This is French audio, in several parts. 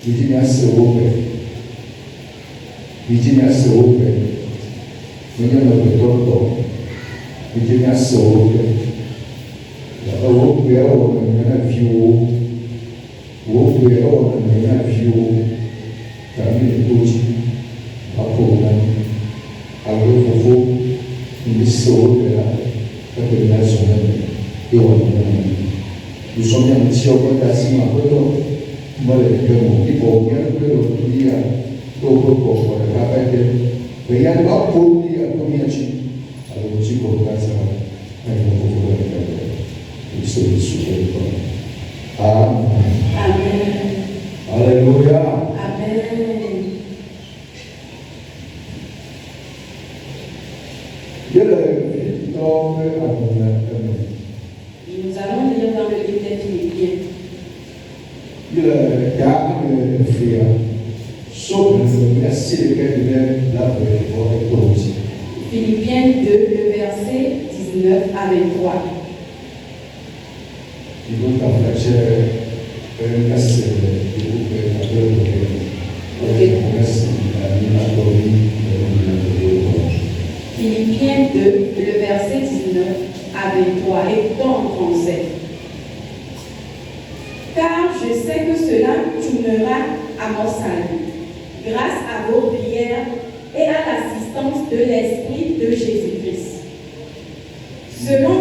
Virginia Seope, Virginia Seope, Virginia Seope, Virginia Seope, la Europe è ora nella più, Europe è ora nella più, también tuji, apona, algo fofo, une Seope là, quand elle a son nom, et on nous sommes bien ici au point d'assis, ma photo. Moi, il faut bien que le dia, pour le travail, mais il y a pas pour dire combien tu alors tu peux faire ça, mais il faut le faire. Il se souvient pas. Amen. Alléluia. Amen. Il y a le temps à mon amen. Nous allons lire dans le livre des Philippiens. Il garde le frère, sauf le verset lequel la vraie aussi. Philippiens 2, le verset 19 à 23. Il faut partager un verset du groupe Philippiens 2, le verset 19 à 23, et dans 37. Car je sais que cela tournera à mon salut, grâce à vos prières et à l'assistance de l'Esprit de Jésus-Christ. Selon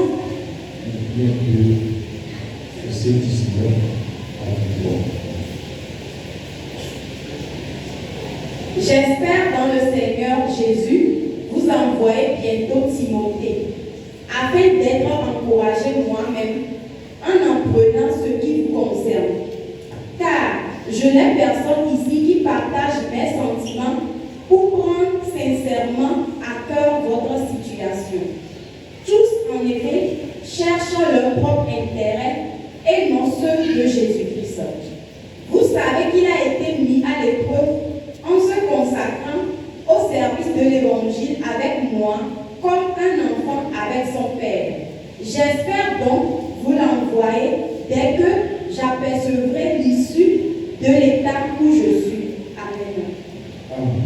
j'espère dans le Seigneur Jésus vous envoyer bientôt Timothée, afin d'être encouragé moi-même en apprenant ce qui vous concerne. Car je n'ai personne ici qui partage mes sentiments pour prendre sincèrement à cœur votre situation. Tous, en effet, cherchent leur propre intérêt et non ceux de Jésus-Christ. Vous savez qu'il a été mis à l'épreuve en se consacrant au service de l'Évangile avec moi comme un enfant avec son père. J'espère donc vous l'envoyer dès que j'apercevrai l'issue de l'état où je suis. Amen. Amen.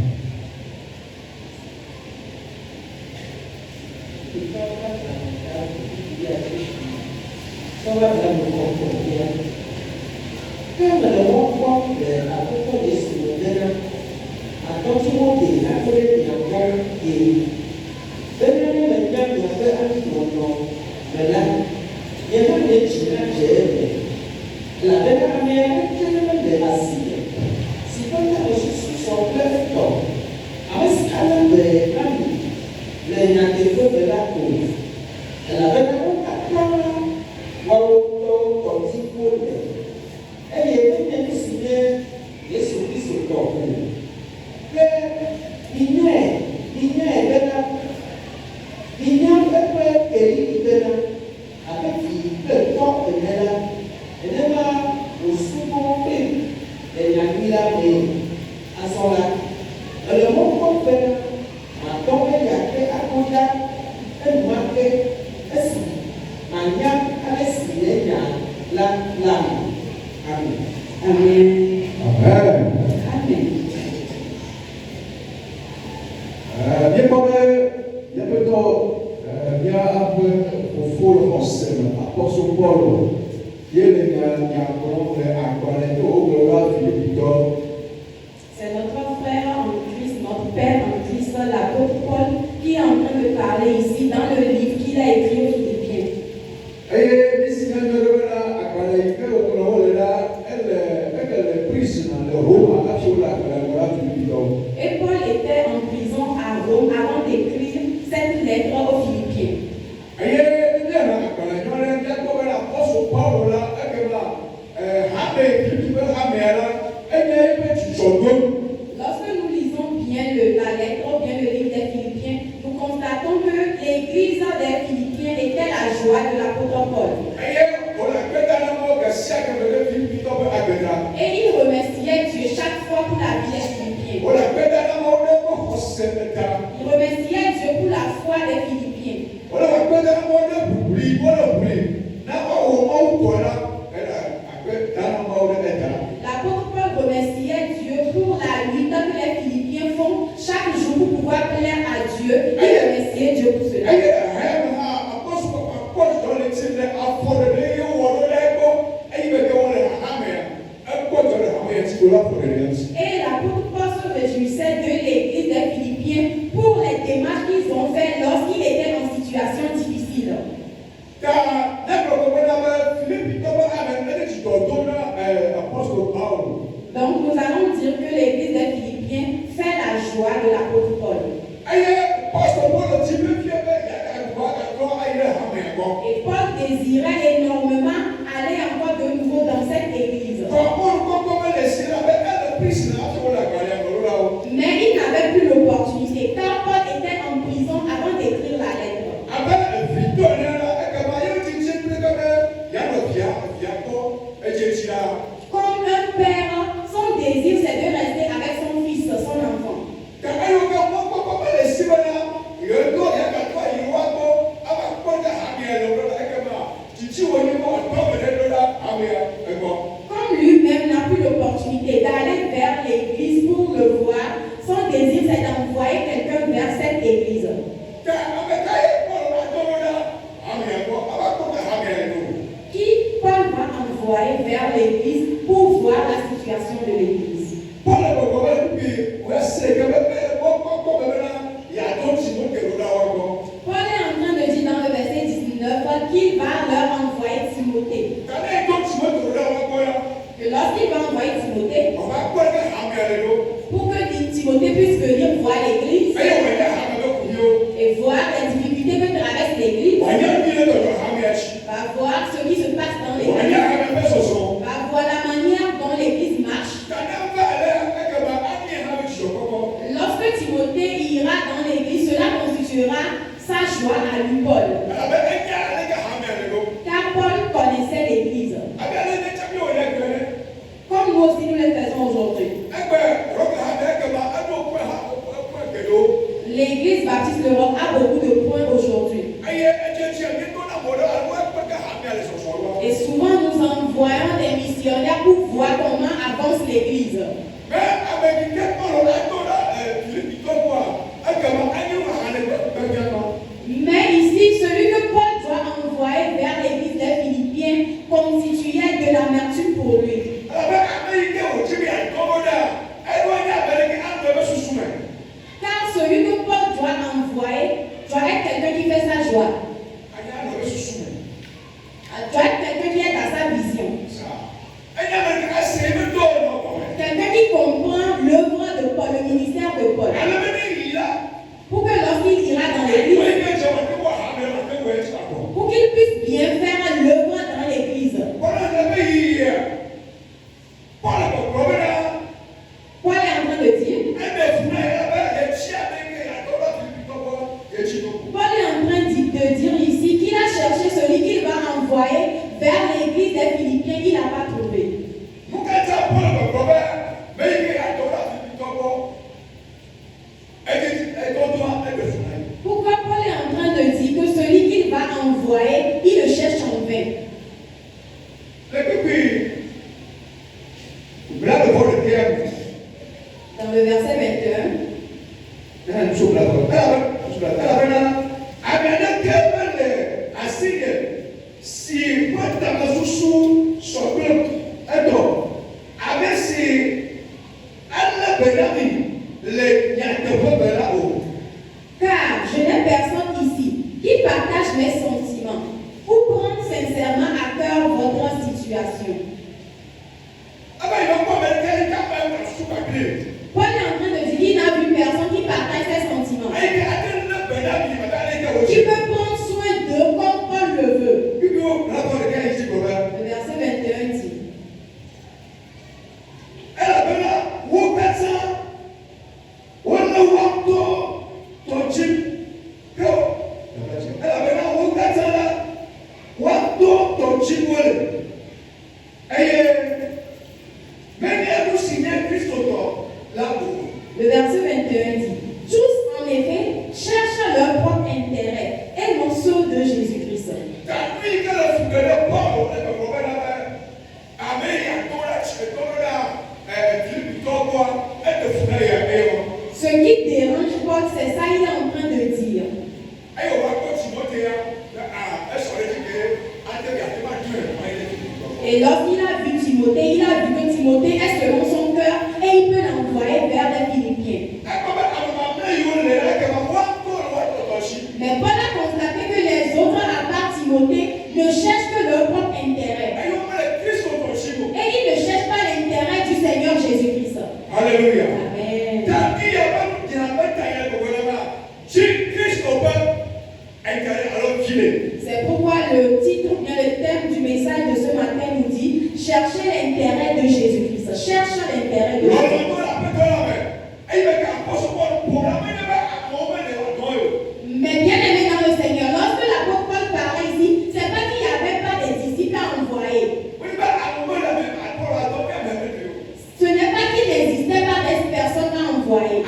C'est notre frère en Christ, notre père en Christ, l'apôtre Paul, qui est en train de parler ici dans le livre qu'il a écrit aux Philippiens. Et Paul était en prison à Rome avant d'écrire cette lettre aux Philippiens. Lorsque nous lisons bien la lettre ou bien le livre des Philippiens, nous constatons que l'église des Philippiens était la joie de l'apôtre Paul. Et il remerciait Dieu chaque fois pour la vie des Philippiens. Il remerciait Dieu pour la foi des Philippiens. L'apôtre Paul remerciait Korea Corinthians. Et l'apôtre Paul se réjouissait de l'église des Philippiens pour les démarches qu'ils ont faites lorsqu'ils étaient en situation difficile. Car Donc nous allons dire que l'église des Philippiens fait la joie de l'apôtre Paul. Et Paul désirait énormément aller encore de nouveau dans cette église. Mais il n'avait plus l'opportunité car Paul était en prison avant d'écrire la lettre. Comme un père, son désir c'est de rester avec son fils, son enfant. Comme lui-même n'a plus l'opportunité d'aller vers l'église pour le voir, son désir c'est d'envoyer quelqu'un vers cette église. Qui Paul va envoyer vers l'église pour voir la situation de l'église. Paul est en train de dire dans le verset 19 qu'il va leur envoyer Timothée. Que lorsqu'il va envoyer Timothée, pour que Timothée puisse venir voir l'église et voir les difficultés que traverse l'église, va voir ce qui se passe dans l'église, va voir la manière dont l'église marche. Lorsque Timothée ira dans l'église, cela constituera sa joie à lui, Paul. Car Paul connaissait l'église. Comme nous aussi nous le faisons aujourd'hui. L'église baptiste l'Europe a beaucoup de points aujourd'hui. Et souvent nous envoyons des missionnaires pour voir comment avance l'église. Mais ici, celui que Paul doit envoyer vers l'église des Philippiens constituait de l'amertume pour lui. Car celui que Paul doit envoyer doit être quelqu'un qui fait sa joie. Doit être quelqu'un qui est dans sa vision. Quelqu'un qui comprend l'œuvre de Paul, le ministère de Paul. Pour que lorsqu'il ira dans l'église, pour qu'il puisse bien faire l'œuvre dans l'église. Paul est en train de dire. Paul est en train de dire ici qu'il a cherché celui qu'il va envoyer vers l'église des Philippiens, il n'a pas trouvé. Pourquoi Paul est en train de dire que celui qu'il va envoyer, il le cherche en vain? Dans le verset 21, car je n'ai personne ici qui partage mes sentiments ou prendre sincèrement à cœur votre situation. Paul est en train de dire qu'il n'a vu personne qui partage ses sentiments, qui peut prendre soin d'eux comme Paul le veut. Le verset 21 dit. Le verset 21 dit, tous en effet cherchent leur propre intérêt et non ceux de Jésus-Christ. Ce qui dérange Paul, c'est ça il est en train de dire. Et lorsqu'il a vu Timothée, il a vu que Timothée est selon son cœur Alléluia. Amen. C'est pourquoi le titre ou bien le thème du message de ce matin nous dit chercher l'intérêt de Jésus-Christ. Cherche l'intérêt de Jésus-Christ. Mais bien aimé dans le Seigneur, lorsque l'apôtre Paul parlait ici, c'est pas qu'il n'y avait pas des disciples à envoyer. Ce n'est pas qu'il n'existait pas des personnes à envoyer.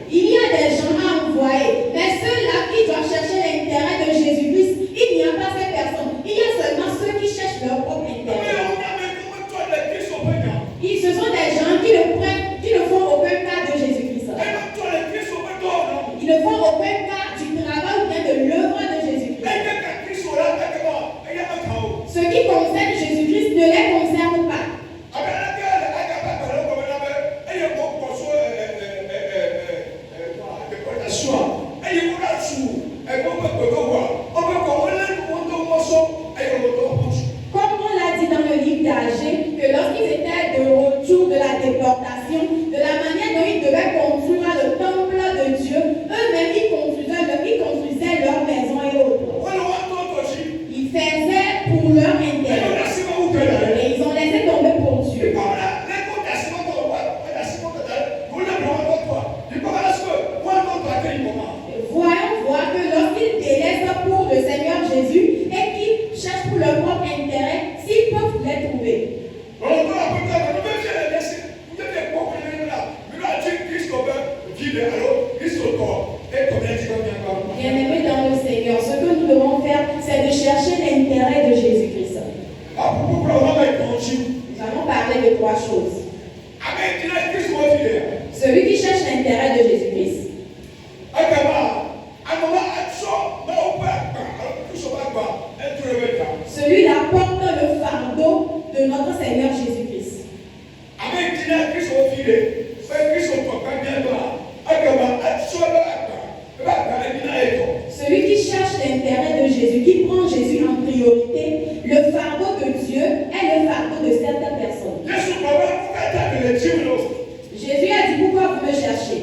Il y a des gens à envoyer, mais ceux-là qui doivent chercher l'intérêt de Jésus-Christ, il n'y a pas ces personnes. Il y a seulement ceux qui cherchent leur propre intérêt. Ce sont des gens qui ne font aucun cas de Jésus-Christ. Ils ne font aucun cas du travail ou bien de l'œuvre de Jésus-Christ. Ce qui concerne Jésus-Christ ne les concerne pas. Comme on l'a dit dans le livre d'Agé, que lorsqu'ils étaient de retour de la déportation, de la manière dont ils devaient construire le temple de Dieu, eux-mêmes ils construisaient leur maison et autres. Ils faisaient pour leur intérêt. Et ils ont laissé tomber pour Dieu. Voyons voir que lorsqu'ils délaissent pour le Seigneur Jésus et qu'ils cherchent pour leur propre intérêt, s'ils peuvent les trouver. Bien-aimés dans le Seigneur, ce que nous devons faire, c'est de chercher l'intérêt de Jésus-Christ. Nous allons parler de trois choses. Celui qui cherche l'intérêt de Jésus-Christ. Celui-là porte le fardeau de notre Seigneur Jésus-Christ. Celui qui cherche l'intérêt de Jésus, qui prend Jésus en priorité, le fardeau de Dieu est le fardeau de certaines personnes. Jésus a dit pourquoi vous me cherchez?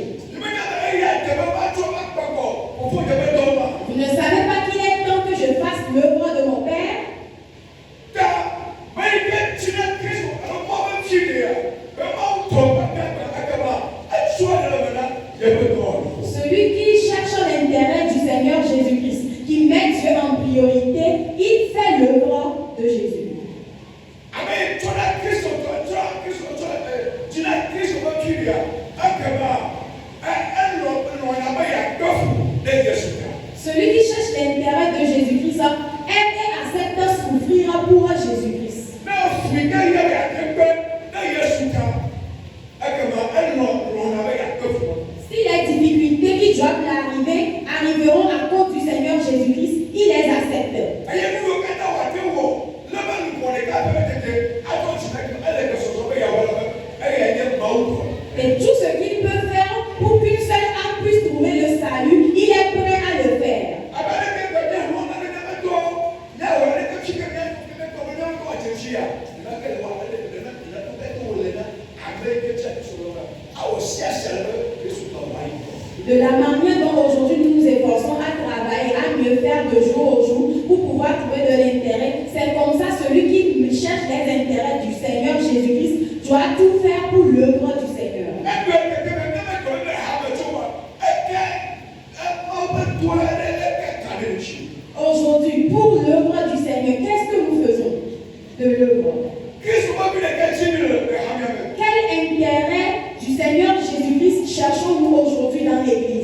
Vous ne savez pas qu'il est temps que je fasse l'œuvre de mon Père? Celui qui cherche l'intérêt du Seigneur Jésus-Christ, qui met Dieu en priorité, il fait l'œuvre de Jésus. Celui qui cherche l'intérêt de Jésus-Christ aime et accepte souffrir pour Jésus-Christ. Si les difficultés qui doivent l'arriver arriveront à cause du Seigneur Jésus-Christ, il les accepte. Et tout ce qu'il peut faire pour qu'une seule âme puisse trouver le salut, il est prêt à le faire. De la manière dont aujourd'hui nous nous efforçons à travailler, à mieux faire de jour au jour pour pouvoir trouver de l'intérêt, c'est comme ça celui qui cherche les intérêts du Seigneur Jésus-Christ doit tout faire pour l'œuvre du Seigneur. Aujourd'hui, pour l'œuvre du Seigneur, qu'est-ce que nous faisons de l'œuvre? Quel intérêt du Seigneur Jésus-Christ cherchons-nous aujourd'hui dans l'Église?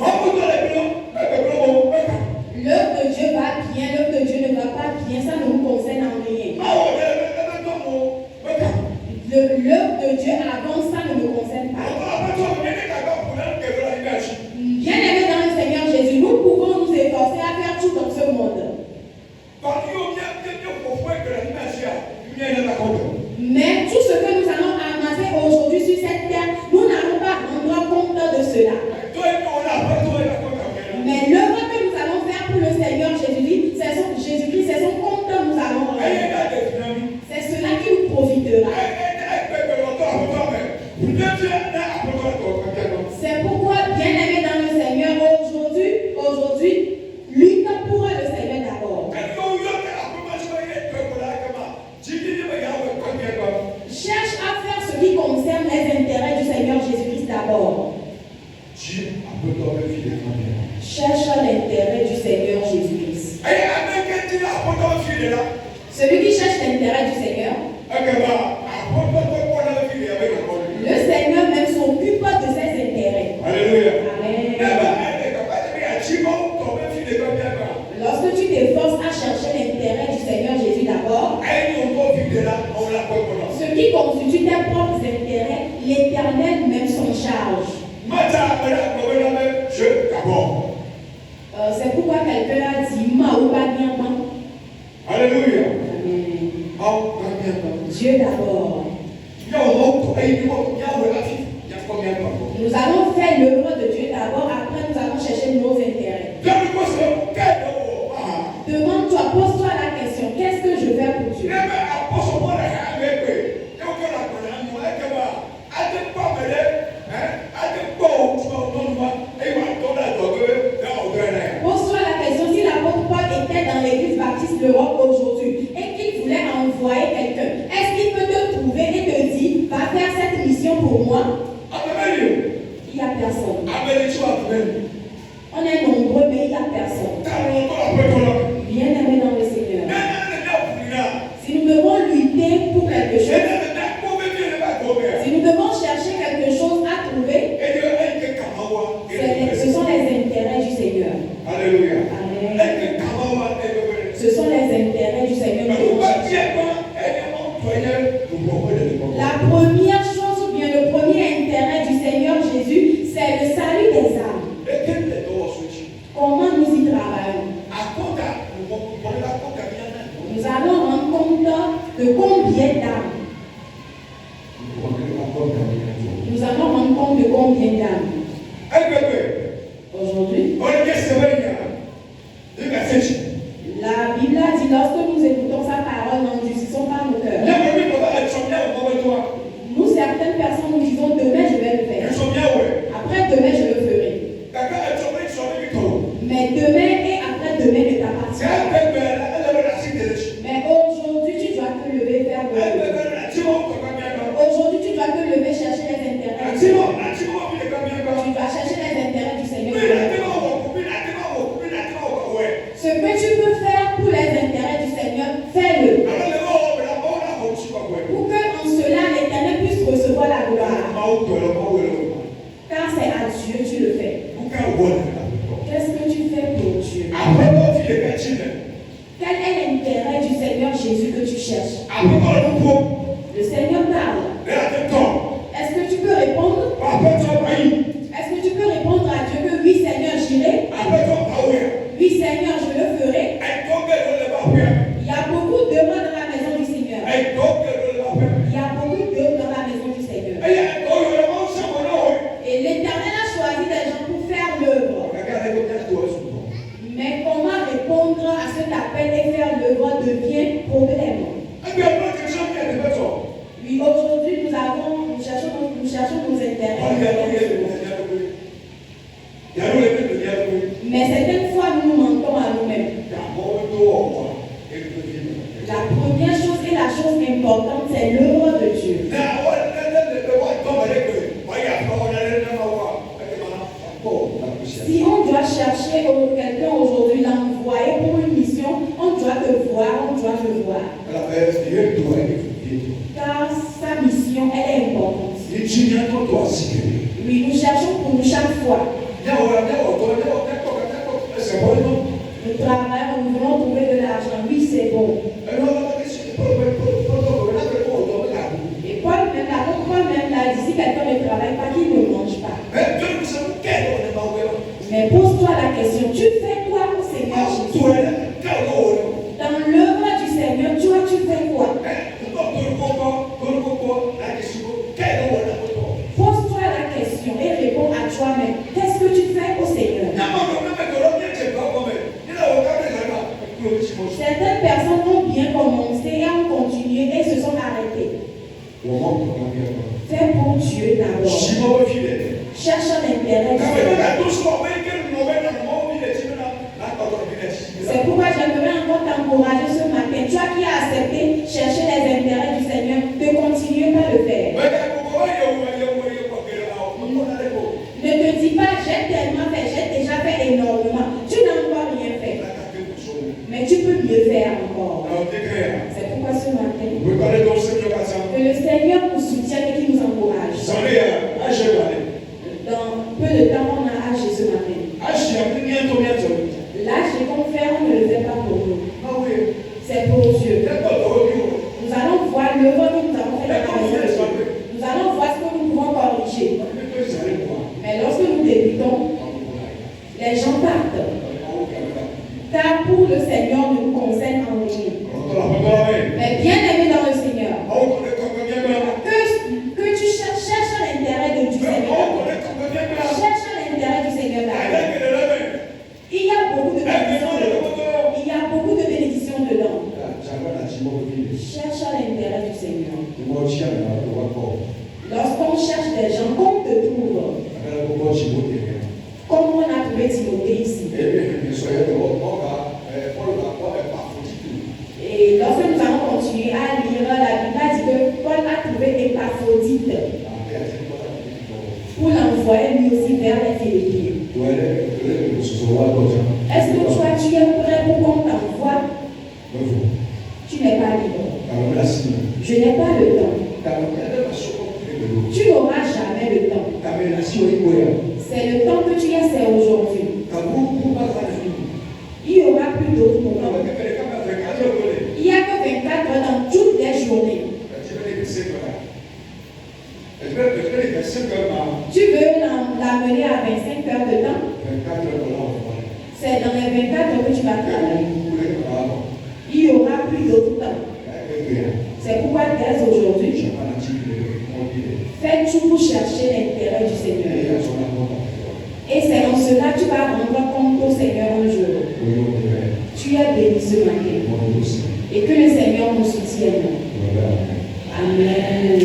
L'œuvre de Dieu va bien, l'œuvre de Dieu ne va pas bien, ça ne nous concerne en rien. L'œuvre de Dieu avance, ça ne nous concerne pas. Bien aimé dans le Seigneur Jésus, nous pouvons nous efforcer à faire tout dans ce monde. Mais tout ce que nous allons amasser aujourd'hui sur cette terre, nous n'allons pas rendre compte de cela. Mais l'œuvre que nous allons faire pour le Seigneur Jésus-Christ, c'est son compte que nous allons rendre. C'est cela sera. C'est pourquoi, bien-aimé dans le Seigneur, aujourd'hui, lutte pour le Seigneur d'abord. Cherche à faire ce qui concerne les intérêts du Seigneur Jésus-Christ d'abord. Cherche l'intérêt du Seigneur Jésus-Christ. Celui qui cherche l'intérêt du Seigneur, le Seigneur même s'occupe de ses intérêts. Alléluia. Amen. Lorsque tu t'efforces à chercher l'intérêt du Seigneur Jésus d'abord, ce qui constitue tes propres intérêts, l'Éternel même s'en charge. C'est pourquoi quelqu'un a dit Maouba-Niama. Alléluia. Dieu d'abord. Nous allons faire l'œuvre de Dieu d'abord, après nous allons chercher nos intérêts. Demande-toi, pose-toi la question, qu'est-ce que je fais pour Dieu? Pose-toi la question, si l'apôtre Paul était dans l'église baptiste d'Europe aujourd'hui et qu'il voulait envoyer quelqu'un, est-ce qu'il peut te trouver et te dire, va faire cette mission pour moi? Il n'y a personne. On est nombreux, mais il n'y a personne. Bien-aimé dans le Seigneur. Si nous devons lutter pour quelque chose, si nous devons chercher quelque chose à trouver, ce sont les intérêts du Seigneur. Alléluia. Amen. Ce sont les intérêts du Seigneur. La première chose ou bien le premier intérêt du Seigneur Jésus, c'est le salut des âmes. Comment nous y travaillons? Nous allons rendre compte de combien d'âmes. Nous allons rendre compte de combien d'âmes. Aujourd'hui, la Bible a dit, lorsque nous écoutons sa parole, n'endurcissons pas nos cœurs. Nous, certaines personnes, nous disons, demain je vais le faire. Après demain je le ferai. Mais demain et après demain ne t'appartient pas. Mais aujourd'hui tu dois te lever vers Dieu. Aujourd'hui tu dois te lever chercher les intérêts. Tu dois chercher les intérêts du Seigneur. Ce que tu peux faire pour les intérêts du Seigneur, fais-le. Pour qu'en cela l'Éternel puisse recevoir la gloire. Car c'est à Dieu que tu le fais. Qu'est-ce que tu fais pour Dieu? Quel est l'intérêt du Seigneur Jésus que tu cherches? Le Seigneur parle. Est-ce que tu peux répondre? Est-ce que tu peux répondre à Dieu que oui Seigneur j'irai? Oui Seigneur je le ferai? Il y a beaucoup de demandes dans la maison du Seigneur. Il y a beaucoup d'œuvres dans la maison du Seigneur. Et l'Éternel a choisi des gens pour faire l'œuvre. Mais comment répondre à cet appel et faire l'œuvre devient problème. Oui, aujourd'hui nous cherchons nos intérêts. Mais certaines fois nous mentons à nous-mêmes. La première chose et la chose importante, c'est l'œuvre de Dieu. Si on doit chercher quelqu'un aujourd'hui, l'envoyer pour une mission, on doit te voir, on doit le voir. Car sa mission, elle est importante. Oui, nous cherchons pour nous chaque fois. Nous travaillons, nous voulons trouver de l'argent. Oui, c'est bon. Et Paul même l'a dit, si quelqu'un ne travaille pas, qu'il ne mange pas. Mais pose-toi la question, tu fais quoi au Seigneur Jésus? Dans l'œuvre du Seigneur, tu fais quoi? Pose-toi la question et réponds à toi-même. Qu'est-ce que tu fais au Seigneur? Certaines personnes ont bien commencé Fais pour Dieu d'abord. Cherche l'intérêt du Seigneur. C'est pourquoi j'aimerais encore t'encourager ce matin. Toi qui as accepté chercher les intérêts du Seigneur, de continuer à le faire. Ne te dis pas, j'ai tellement fait, j'ai déjà fait énormément. Tu n'as encore rien fait. Mais tu peux mieux faire encore. C'est pourquoi ce matin, que le Seigneur nous soutienne et qu'il nous encourage. Dans peu de temps, on a agi ce matin. Là, j'ai qu'on fait, on ne le fait pas pour nous. C'est pour Dieu. Nous allons voir l'œuvre que nous avons fait dans la maison. Nous allons voir ce que nous pouvons corriger. Mais lorsque nous débutons, les gens partent. Car pour le Seigneur ne nous concerne en rien. Mais bien aimé dans le Seigneur, que tu cherches l'intérêt du Seigneur. Cherche l'intérêt du Seigneur d'abord. Il y a beaucoup de bénédictions. Il y a beaucoup de bénédictions dedans. Cherche l'intérêt du Seigneur. Lorsqu'on cherche des gens, qu'on te trouve. Comme on a trouvé Timothée ici. Et lorsque nous allons continuer à lire la Bible, a dit que Paul a trouvé Épaphrodite pour l'envoyer lui aussi vers les Philippiens. Est-ce que toi tu es prêt pour qu'on t'envoie? Tu n'es pas libre. Je n'ai pas le temps. Tu n'auras jamais le temps. C'est le temps que tu as, c'est aujourd'hui. Il n'y aura plus d'autres moments. Il n'y a que 24 heures dans toutes les journées. Tu veux l'amener à 25 heures de temps? C'est dans les 24 heures que tu vas travailler. Il n'y aura plus d'autre temps. C'est pourquoi dès aujourd'hui, fais tout pour chercher l'intérêt du Seigneur. Et c'est en cela que tu vas rendre compte au Seigneur un jour. Tu es béni ce matin. Et que le Seigneur nous soutienne. Amen.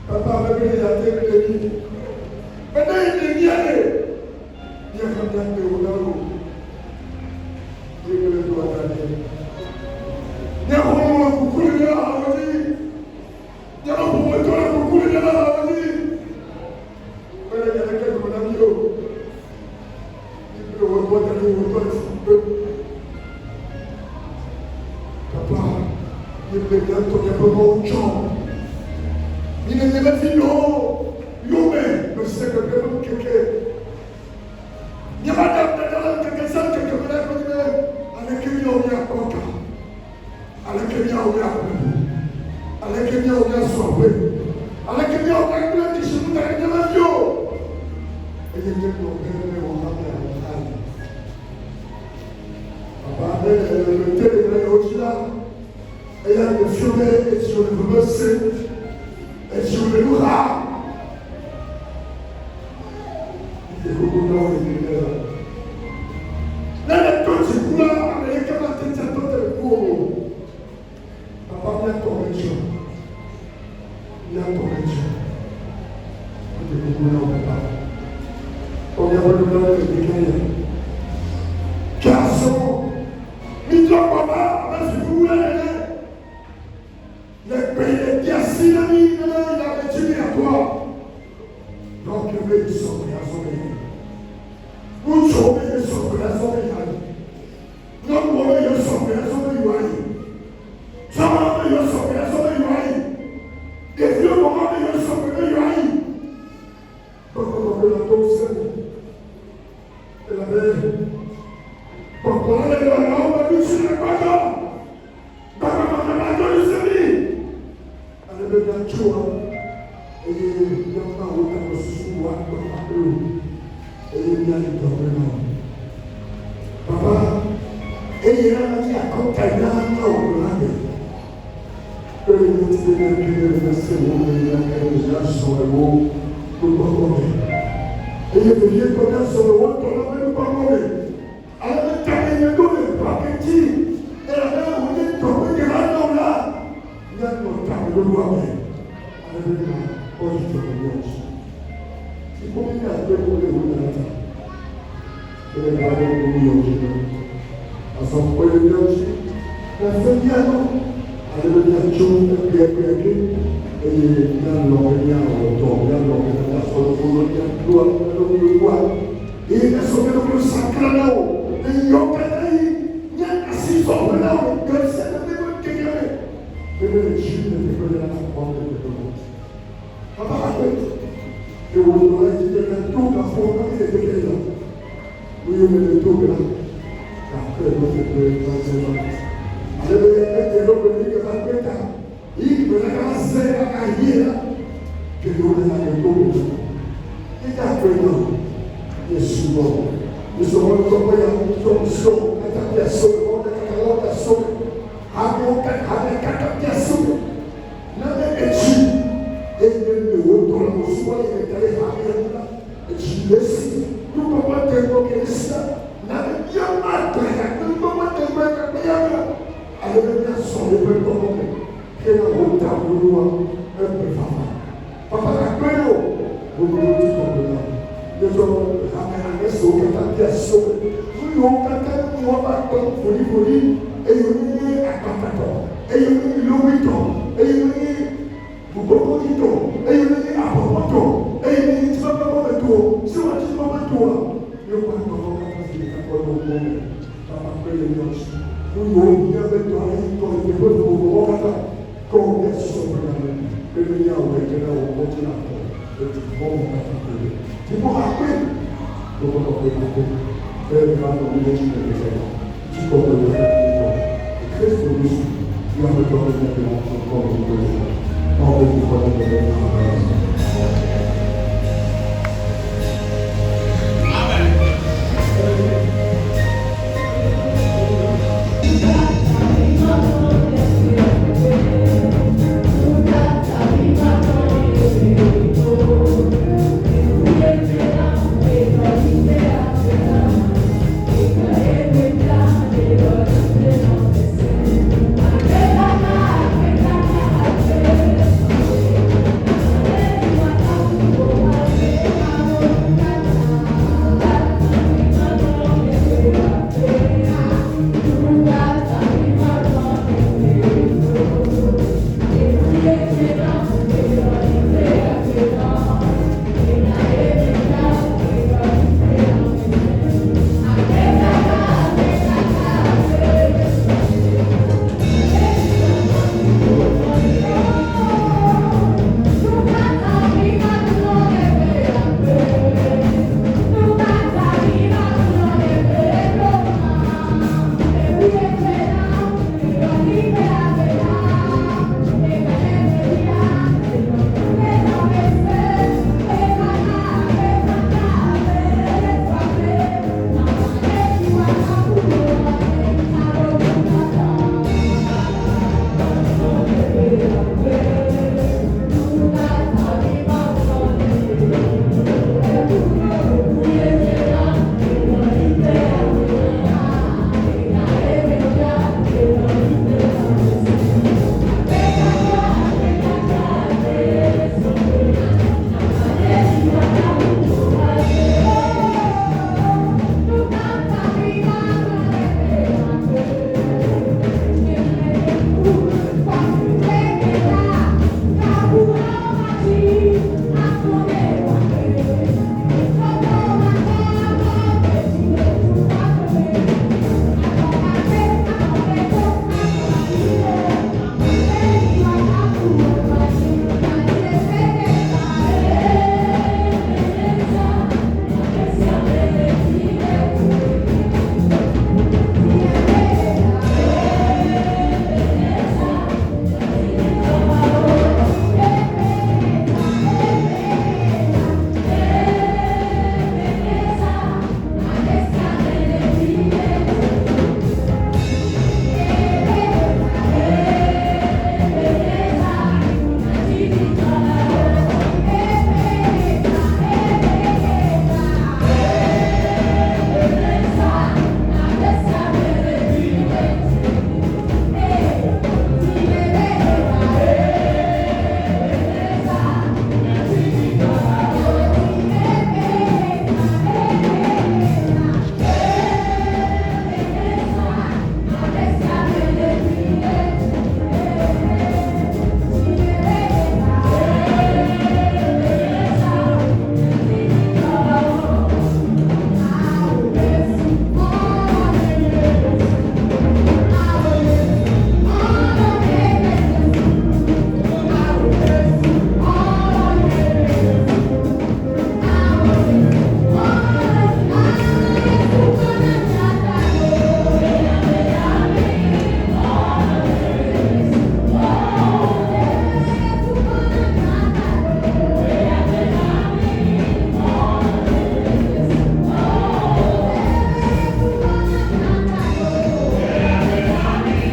Papa, Cristo,